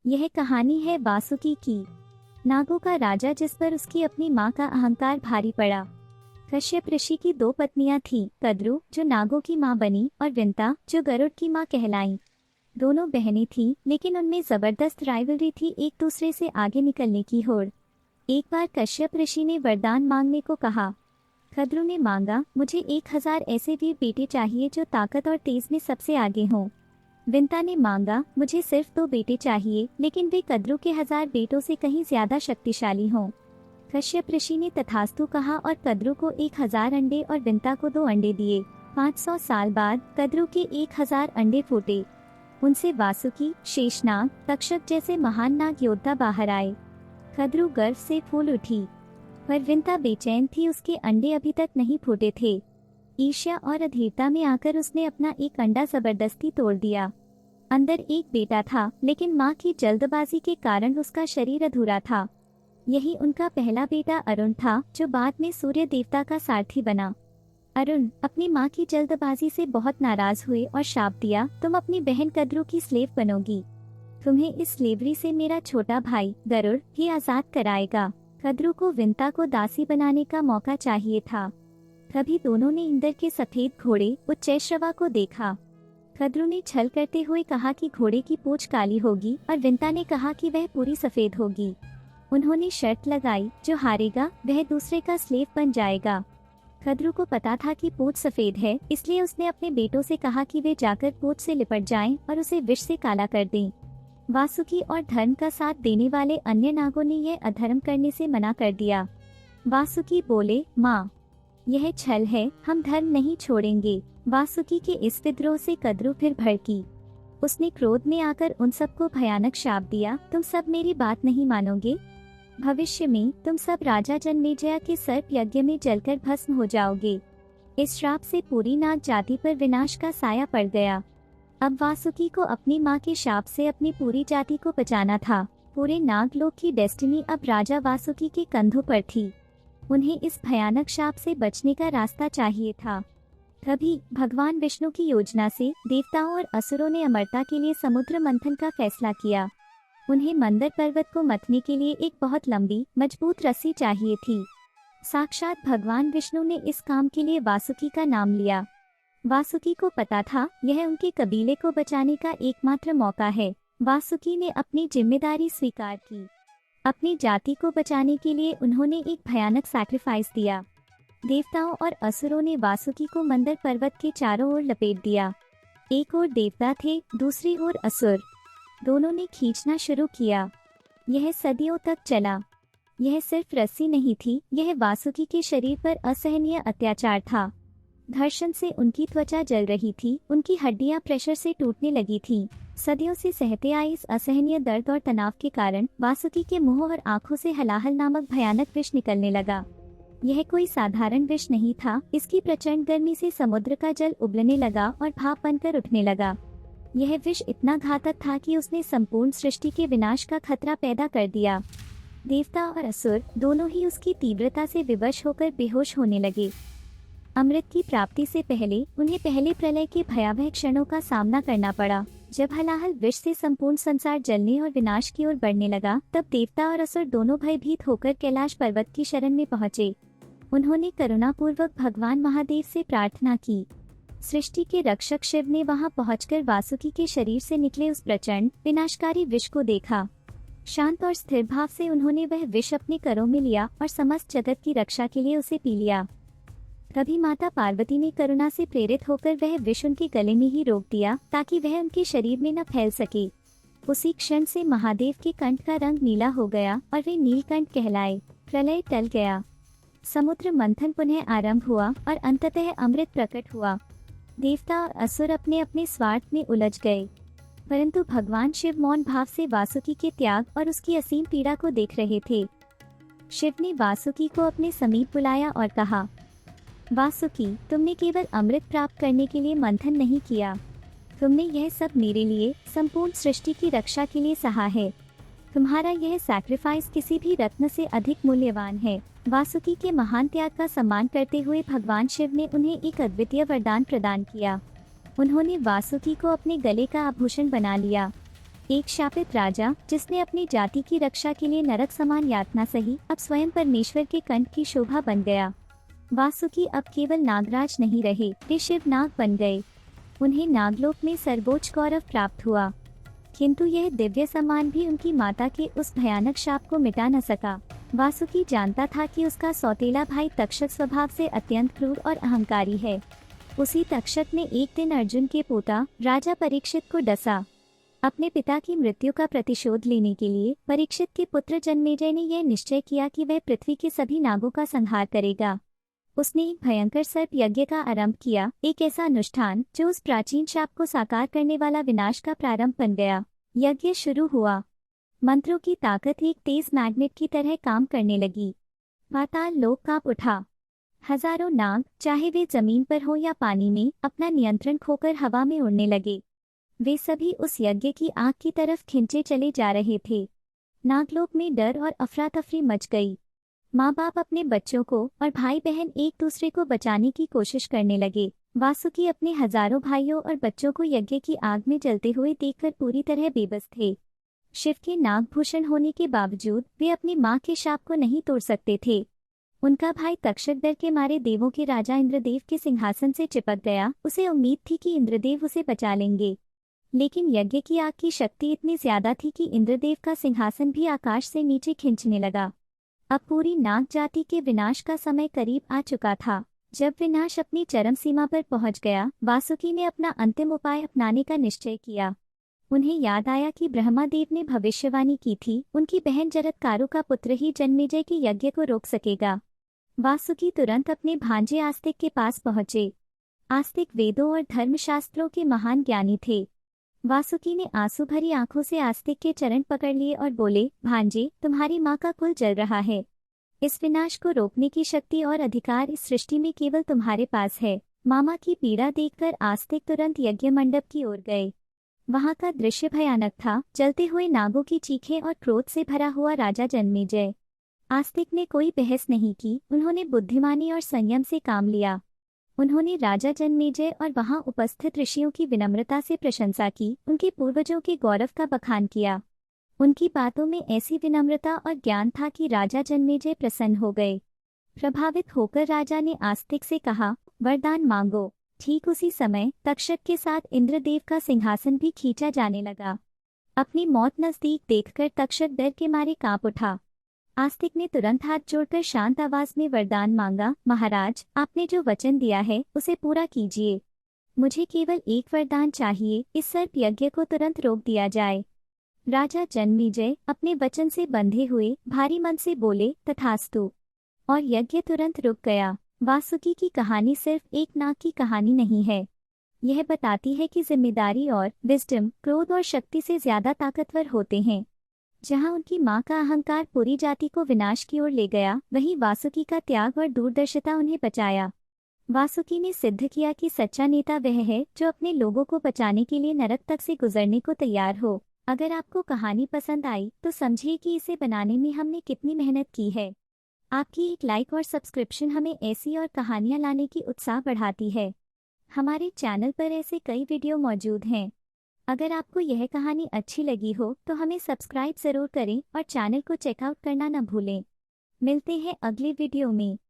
यह कहानी है वासुकी की, नागों का राजा जिस पर उसकी अपनी माँ का अहंकार भारी पड़ा। कश्यप ऋषि की दो पत्नियां थीं, कद्रु जो नागों की माँ बनी और विंता जो गरुड़ की माँ कहलाई। दोनों बहनें थीं, लेकिन उनमें जबरदस्त राइवलरी थी, एक दूसरे से आगे निकलने की होड़। एक बार कश्यप ऋषि ने वरदान मांगने को कहा। कद्रु ने मांगा, मुझे 1000 ऐसे वीर बेटे चाहिए जो ताकत और तेज में सबसे आगे हों। विंता ने मांगा, मुझे सिर्फ 2 बेटे चाहिए, लेकिन वे कद्रु के 1000 बेटों से कहीं ज्यादा शक्तिशाली हों। कश्यप ऋषि ने तथास्तु कहा और कद्रु को 1000 अंडे और विंता को 2 अंडे दिए। 500 साल बाद कद्रु के 1000 अंडे फूटे। उनसे वासुकी, शेषनाग, तक्षक जैसे महान नाग योद्धा बाहर आए। कद्रु गर्व से फूल उठी, पर विंता बेचैन थी, उसके अंडे अभी तक नहीं फूटे थे। ईर्ष्या और अधीरता में आकर उसने अपना एक अंडा जबरदस्ती तोड़ दिया। अंदर एक बेटा था, लेकिन माँ की जल्दबाजी के कारण उसका शरीर अधूरा था। यही उनका पहला बेटा अरुण था, जो बाद में सूर्य देवता का सारथी बना। अरुण अपनी माँ की जल्दबाजी से बहुत नाराज हुए और शाप दिया, तुम अपनी बहन कद्रु की स्लेव बनोगी। तुम्हें इस स्लेवरी से मेरा छोटा भाई गरुड़ ही आजाद कराएगा। कद्रु को विंता को दासी बनाने का मौका चाहिए था। तभी दोनों ने इंद्र के सफेद घोड़े उच्चैश्रवा को देखा। कद्रु ने छल करते हुए कहा कि घोड़े की पूंछ काली होगी और विंता ने कहा कि वह पूरी सफेद होगी। उन्होंने शर्त लगाई, जो हारेगा वह दूसरे का स्लेव बन जाएगा। कद्रु को पता था कि पूंछ सफेद है, इसलिए उसने अपने बेटों से कहा कि वे जाकर पूंछ से लिपट जाएं और उसे विष से काला कर दें। वासुकी और धर्म का साथ देने वाले अन्य नागों ने यह अधर्म करने से मना कर दिया। वासुकी बोले, माँ, यह छल है, हम धर्म नहीं छोड़ेंगे। वासुकी के इस विद्रोह से कद्रु फिर भड़की। उसने क्रोध में आकर उन सबको भयानक शाप दिया, तुम सब मेरी बात नहीं मानोगे। भविष्य में तुम सब राजा जन्मेजय के सर्प यज्ञ में जलकर भस्म हो जाओगे। इस श्राप से पूरी नाग जाति पर विनाश का साया पड़ गया। अब वासुकी को अपनी माँ के शाप से अपनी पूरी जाति को बचाना था। पूरे नागलोक की डेस्टिनी अब राजा वासुकी के कंधों पर थी। उन्हें इस भयानक शाप से बचने का रास्ता चाहिए था। तभी भगवान विष्णु की योजना से देवताओं और असुरों ने अमरता के लिए समुद्र मंथन का फैसला किया। उन्हें मंदर पर्वत को मथने के लिए एक बहुत लंबी मजबूत रस्सी चाहिए थी। साक्षात भगवान विष्णु ने इस काम के लिए वासुकी का नाम लिया। वासुकी को पता था यह उनके कबीले को बचाने का एकमात्र मौका है। वासुकी ने अपनी जिम्मेदारी स्वीकार की। अपनी जाति को बचाने के लिए उन्होंने एक भयानक सैक्रिफाइस दिया। देवताओं और असुरों ने वासुकी को मंदर पर्वत के चारों ओर लपेट दिया। एक ओर देवता थे, दूसरी ओर असुर। दोनों ने खींचना शुरू किया। यह सदियों तक चला। यह सिर्फ रस्सी नहीं थी, यह वासुकी के शरीर पर असहनीय अत्याचार था। घर्षण से उनकी त्वचा जल रही थी, उनकी हड्डियां प्रेशर से टूटने लगी थीं। सदियों से सहते आए इस असहनीय दर्द और तनाव के कारण वासुकी के मुंह और आंखों से हलाहल नामक भयानक विष निकलने लगा। यह कोई साधारण विष नहीं था, इसकी प्रचंड गर्मी से समुद्र का जल उबलने लगा और भाप बनकर उठने लगा। यह विष इतना घातक था कि उसने संपूर्ण सृष्टि के विनाश का खतरा पैदा कर दिया। देवता और असुर दोनों ही उसकी तीव्रता से विवश होकर बेहोश होने लगे। अमृत की प्राप्ति से पहले उन्हें पहले प्रलय के भयावह क्षणों का सामना करना पड़ा। जब हलाहल विष से संपूर्ण संसार जलने और विनाश की ओर बढ़ने लगा, तब देवता और असुर दोनों भयभीत होकर कैलाश पर्वत की शरण में पहुंचे। उन्होंने करुणापूर्वक भगवान महादेव से प्रार्थना की। सृष्टि के रक्षक शिव ने वहां पहुंचकर वासुकी के शरीर से निकले उस प्रचंड विनाशकारी विष को देखा। शांत और स्थिर भाव से उन्होंने वह विष अपने करों में लिया और समस्त जगत की रक्षा के लिए उसे पी लिया। तभी माता पार्वती ने करुणा से प्रेरित होकर वह विष उनके गले में ही रोक दिया, ताकि वह उनके शरीर में न फैल सके। उसी क्षण से महादेव के कंठ का रंग नीला हो गया और वे नीलकंठ कहलाए। प्रलय टल गया। समुद्र मंथन पुनः आरंभ हुआ और अंततः अमृत प्रकट हुआ। देवता और असुर अपने अपने स्वार्थ में उलझ गए, परंतु भगवान शिव मौन भाव से वासुकी के त्याग और उसकी असीम पीड़ा को देख रहे थे। शिव ने वासुकी को अपने समीप बुलाया और कहा, वासुकी, तुमने केवल अमृत प्राप्त करने के लिए मंथन नहीं किया, तुमने यह सब मेरे लिए, संपूर्ण सृष्टि की रक्षा के लिए सहा है। तुम्हारा यह सैक्रिफाइस किसी भी रत्न से अधिक मूल्यवान है। वासुकी के महान त्याग का सम्मान करते हुए भगवान शिव ने उन्हें एक अद्वितीय वरदान प्रदान किया। उन्होंने वासुकी को अपने गले का आभूषण बना लिया। एक शापित राजा जिसने अपनी जाति की रक्षा के लिए नरक समान यातना सही, अब स्वयं परमेश्वर के कंठ की शोभा बन गया। वासुकी अब केवल नागराज नहीं रहे, वे शिव नाग बन गए। उन्हें नागलोक में सर्वोच्च गौरव प्राप्त हुआ, किंतु यह दिव्य सम्मान भी उनकी माता के उस भयानक शाप को मिटा न सका। वासुकी जानता था कि उसका सौतेला भाई तक्षक स्वभाव से अत्यंत क्रूर और अहंकारी है। उसी तक्षक ने एक दिन अर्जुन के पोता राजा परीक्षित को डसा। अपने पिता की मृत्यु का प्रतिशोध लेने के लिए परीक्षित के पुत्र जन्मेजय ने यह निश्चय किया कि वह पृथ्वी के सभी नागों का संहार करेगा। उसने एक भयंकर सर्प यज्ञ का आरंभ किया, एक ऐसा अनुष्ठान जो उस प्राचीन शाप को साकार करने वाला विनाश का प्रारंभ बन गया। यज्ञ शुरू हुआ। मंत्रों की ताकत एक तेज मैग्नेट की तरह काम करने लगी। पाताल लोक कांप उठा। हजारों नाग, चाहे वे जमीन पर हो या पानी में, अपना नियंत्रण खोकर हवा में उड़ने लगे। वे सभी उस यज्ञ की आग की तरफ खिंचे चले जा रहे थे। नागलोक में डर और अफरा तफरी मच गई। माँ बाप अपने बच्चों को और भाई बहन एक दूसरे को बचाने की कोशिश करने लगे। वासुकी अपने हजारों भाइयों और बच्चों को यज्ञ की आग में जलते हुए देखकर पूरी तरह बेबस थे। शिव के नागभूषण होने के बावजूद वे अपनी माँ के शाप को नहीं तोड़ सकते थे। उनका भाई तक्षक डर के मारे देवों के राजा इंद्रदेव के सिंहासन से चिपक गया। उसे उम्मीद थी कि इंद्रदेव उसे बचा लेंगे, लेकिन यज्ञ की आग की शक्ति इतनी ज्यादा थी कि इंद्रदेव का सिंहासन भी आकाश से नीचे खिंचने लगा। अब पूरी नाग जाति के विनाश का समय करीब आ चुका था। जब विनाश अपनी चरम सीमा पर पहुंच गया, वासुकी ने अपना अंतिम उपाय अपनाने का निश्चय किया। उन्हें याद आया कि ब्रह्मादेव ने भविष्यवाणी की थी, उनकी बहन जरत्कारु का पुत्र ही जन्मेजय के यज्ञ को रोक सकेगा। वासुकी तुरंत अपने भांजे आस्तिक के पास पहुंचे। आस्तिक वेदों और धर्मशास्त्रों के महान ज्ञानी थे। वासुकी ने आंसू भरी आंखों से आस्तिक के चरण पकड़ लिए और बोले, भांजे, तुम्हारी माँ का कुल जल रहा है। इस विनाश को रोकने की शक्ति और अधिकार इस सृष्टि में केवल तुम्हारे पास है। मामा की पीड़ा देखकर आस्तिक तुरंत यज्ञ मंडप की ओर गए। वहां का दृश्य भयानक था, जलते हुए नागों की चीखें और क्रोध से भरा हुआ राजा जन्मेजय। आस्तिक ने कोई बहस नहीं की, उन्होंने बुद्धिमानी और संयम से काम लिया। उन्होंने राजा जन्मेजय और वहां उपस्थित ऋषियों की विनम्रता से प्रशंसा की, उनके पूर्वजों के गौरव का बखान किया। उनकी बातों में ऐसी विनम्रता और ज्ञान था कि राजा जन्मेजय प्रसन्न हो गए। प्रभावित होकर राजा ने आस्तिक से कहा, वरदान मांगो। ठीक उसी समय तक्षक के साथ इंद्रदेव का सिंहासन भी खींचा जाने लगा। अपनी मौत नजदीक देखकर तक्षक डर के मारे कांप उठा। आस्तिक ने तुरंत हाथ जोड़कर शांत आवाज में वरदान मांगा, महाराज, आपने जो वचन दिया है उसे पूरा कीजिए। मुझे केवल एक वरदान चाहिए, इस सर्प यज्ञ को तुरंत रोक दिया जाए। राजा जन्मेजय अपने वचन से बंधे हुए भारी मन से बोले, तथास्तु, और यज्ञ तुरंत रुक गया। वासुकी की कहानी सिर्फ एक नाग की कहानी नहीं है। यह बताती है कि जिम्मेदारी और विजडम क्रोध और शक्ति से ज्यादा ताकतवर होते हैं। जहां उनकी मां का अहंकार पूरी जाति को विनाश की ओर ले गया, वहीं वासुकी का त्याग और दूरदर्शिता उन्हें बचाया। वासुकी ने सिद्ध किया कि सच्चा नेता वह है जो अपने लोगों को बचाने के लिए नरक तक से गुजरने को तैयार हो। अगर आपको कहानी पसंद आई तो समझिए कि इसे बनाने में हमने कितनी मेहनत की है। आपकी एक लाइक और सब्सक्रिप्शन हमें ऐसी और कहानियां लाने की उत्साह बढ़ाती है। हमारे चैनल पर ऐसे कई वीडियो मौजूद हैं। अगर आपको यह कहानी अच्छी लगी हो तो हमें सब्सक्राइब जरूर करें और चैनल को चेकआउट करना न भूलें। मिलते हैं अगले वीडियो में।